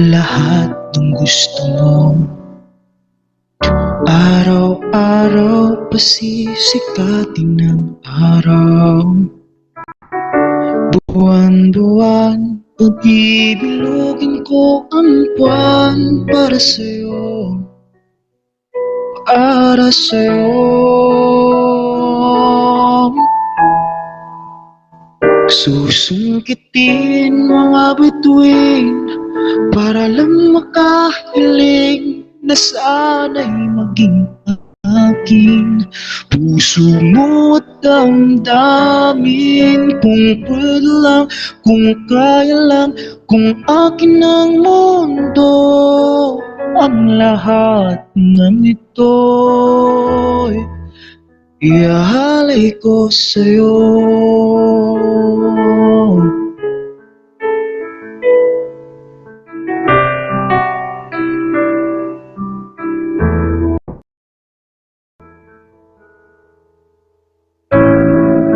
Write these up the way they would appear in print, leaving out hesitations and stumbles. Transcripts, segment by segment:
lahat ng gusto mo. Araw-araw pasisikatin ng araw, buwan-buwan pag-ibilugin ko ang buwan para sa'yo, para sa'yo. Susungkitin mga bituin para lang makahiling na sana'y maging akin. Puso mo at damdamin, kung pwede lang, kung kaya lang, kung akin ang mundo, ang lahat ng ito'y iaalay ko sa'yo.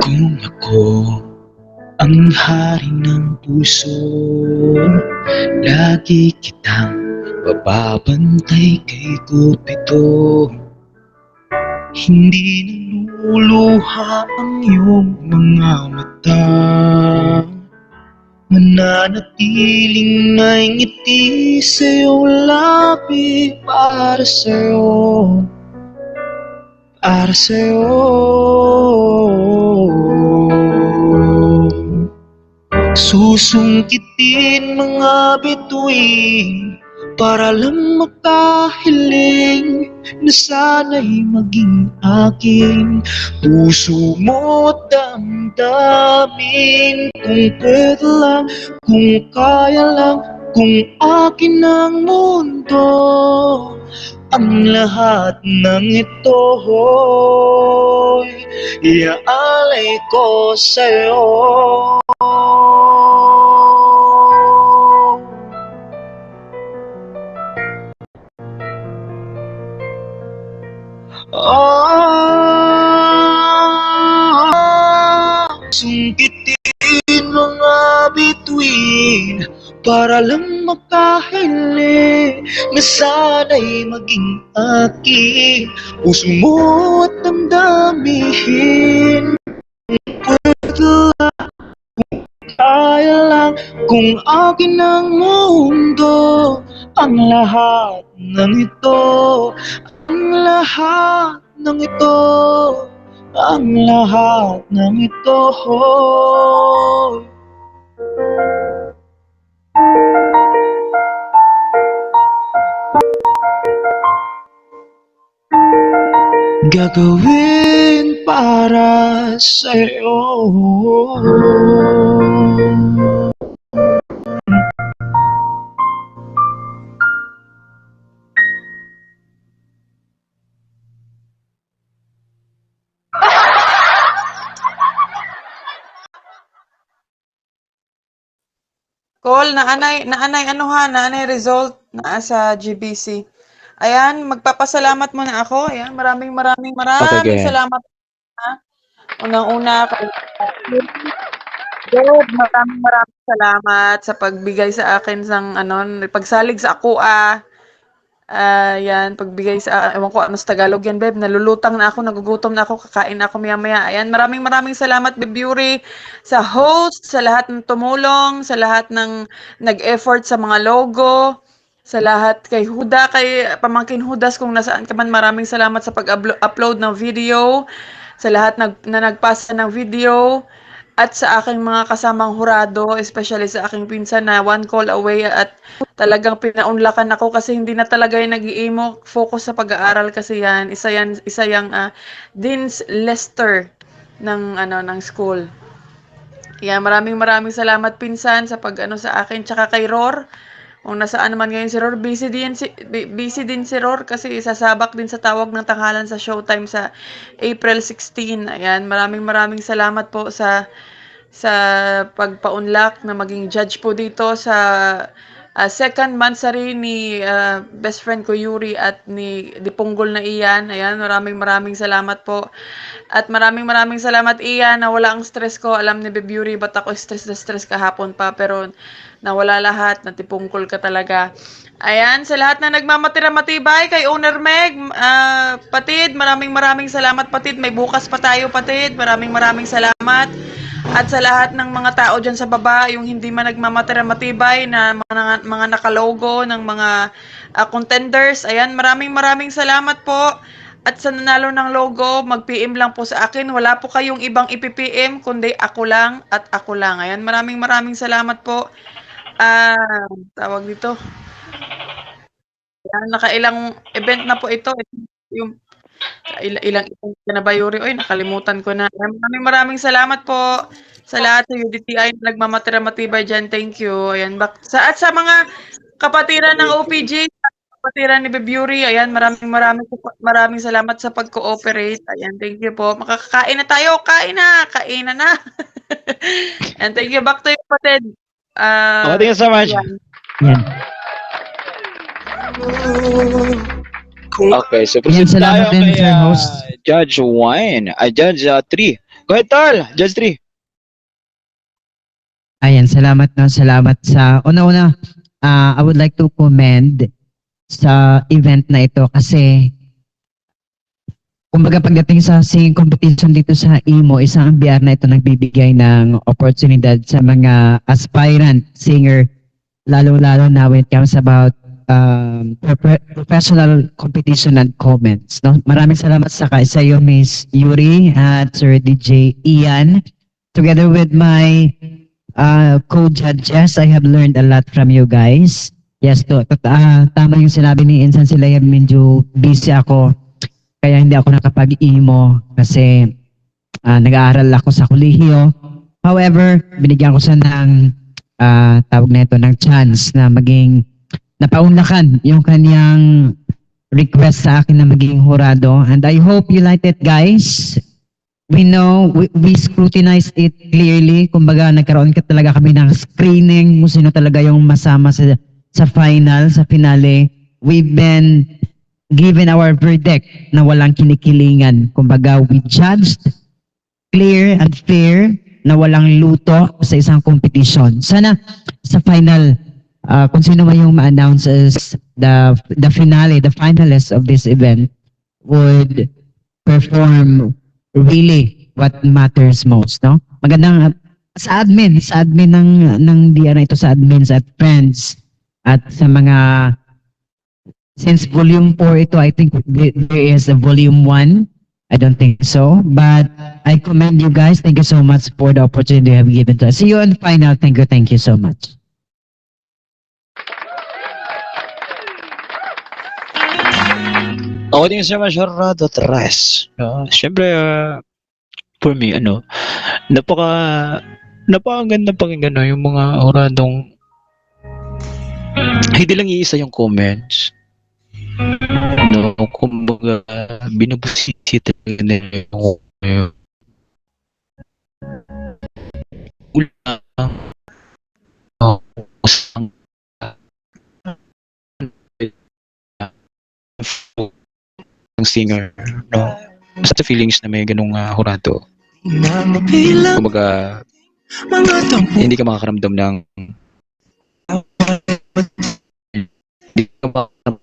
Kung ako ang hari ng puso, lagi kitang bababantay kay Cupido. Hindi naluluha ang iyong mga mata, mananatiling may ngiti sa iyong labi para sa'yo, para sa'yo. Susungkitin mga bituin para lang makahiling na sana'y maging akin. Puso mo at damdamin, kung pwede lang, kung kaya lang, kung akin ang mundo, ang lahat ng ito'y iaalay ko sa'yo. Sungkitin mga bituin para lang makahiling na sana'y maging akin. Puso mo at damdamin, kaya lang, kung akin ang mundo, ang lahat ng ito, ang lahat ng ito, ang lahat ng ito. Gagawin para sa'yo. Call, naanay ano ha, naanay result na sa GBC. Ayan, magpapasalamat muna ako. Ayan, maraming Okay. salamat ha. Unang-una kay God, maraming salamat sa pagbigay sa akin ng pagsalig sa ako yan, pagbigay sa ewan ko ano sa Tagalog yan, babe. Nalulutang na ako, nagugutom na ako, kakain na ako maya-maya. Ayan, maraming salamat, Babe Yuri, sa host, sa lahat ng tumulong, sa lahat ng nag-effort sa mga logo, sa lahat kay Huda, kay Pamangkin Hudas kung nasaan ka man, maraming salamat sa pag-upload ng video, sa lahat na nagpasa ng video, at sa aking mga kasamang hurado, especially sa aking pinsan na one call away at talagang pinaunlakan ako kasi hindi na talaga yung nag-iimo focus sa pag-aaral kasi yan. Isa yang Dean's Lester ng school. Yan, maraming salamat pinsan sa sa akin tsaka kay Ror. Kung nasaan naman ngayon si Ror, busy din si Ror kasi sasabak din sa tawag ng tanghalan sa Showtime sa April 16. Ayan, maraming salamat po sa pagpaunlak na maging judge po dito sa second Mansari ni best friend ko Yuri at ni Dipunggol na Ian. Ayan, maraming salamat po. At maraming salamat Ian, nawala ang stress ko. Alam ni Babe Yuri ba't ako stress na stress kahapon pa, pero nawala lahat, natipungkol ka talaga. Ayan, sa lahat na nagmamatira matibay, kay Owner Meg, Patid, maraming salamat Patid. May bukas pa tayo Patid, maraming salamat. At sa lahat ng mga tao dyan sa baba, yung hindi man nagmamatira matibay na mga nakalogo ng mga contenders, ayan, maraming salamat po. At sa nanalo ng logo, mag-PM lang po sa akin. Wala po kayong ibang ipipm, kundi ako lang at ako lang. Ayan, maraming salamat po. Tawag dito. Ayan, nakailang event na po ito. Yung ilang event na ba, Yuri? Oy, nakalimutan ko na. Maraming salamat po sa lahat sa UDTI na nagmamatira matibay dyan. Thank you. Ayan, at sa mga kapatiran ng OPG, kapatiran ni Babe Yuri, ayan, maraming salamat sa pag-cooperate. Ayan, thank you po. Makakakain na tayo. Kain na. And thank you. Back to you, Patid. Thank you so much. Yan. Okay, so Yan, proceed salamat tayo din, kay Sir Host. Judge 1, Judge 3. Go ahead, Tal. Judge 3. Ayan, salamat sa una-una. I would like to commend sa event na ito kasi kumbaga pagdating sa singing competition dito sa IMO, isang ambyar na ito nagbibigay ng oportunidad sa mga aspirant singer, lalo-lalo na when it comes about professional competition and comments. No? Maraming salamat sa iyo, Miss Yuri at Sir DJ Ian. Together with my co-judges, I have learned a lot from you guys. Yes, tama yung sinabi ni Insan sila, medyo busy ako. Kaya hindi ako nakapag-imo kasi nag-aaral ako sa kolehiyo. However, binigyan ko siya ng tawag na ito, ng chance na maging napaunlakan yung kanyang request sa akin na maging hurado. And I hope you liked it, guys. We know, we scrutinized it clearly. Kumbaga, nagkaroon ka talaga kami ng screening kung sino talaga yung masama sa final, sa finale. We've been given our verdict na walang kinikilingan. Kumbaga, we judged clear and fair na walang luto sa isang competition. Sana sa final, kung sino man yung ma-announce as the finale, the finalists of this event would perform really what matters most, no? Magandang sa admin ng DIA na ito, sa admins at friends at sa mga, since volume 4 ito, I think there is a volume 1. I don't think so, but I commend you guys. Thank you so much for the opportunity you have given to us. See you on final. Thank you so much. Ako din sa Masyarado Tres. Siyempre, for me, napakaganda pakinggan yung mga oradong hindi lang iisa yung comments. Kumbaga, binubusisi talaga nila yung ulang ng singer, no? Basta feelings na may ganung hurado. Kumbaga, hindi ka makakaramdam ng hindi ka makakaramdam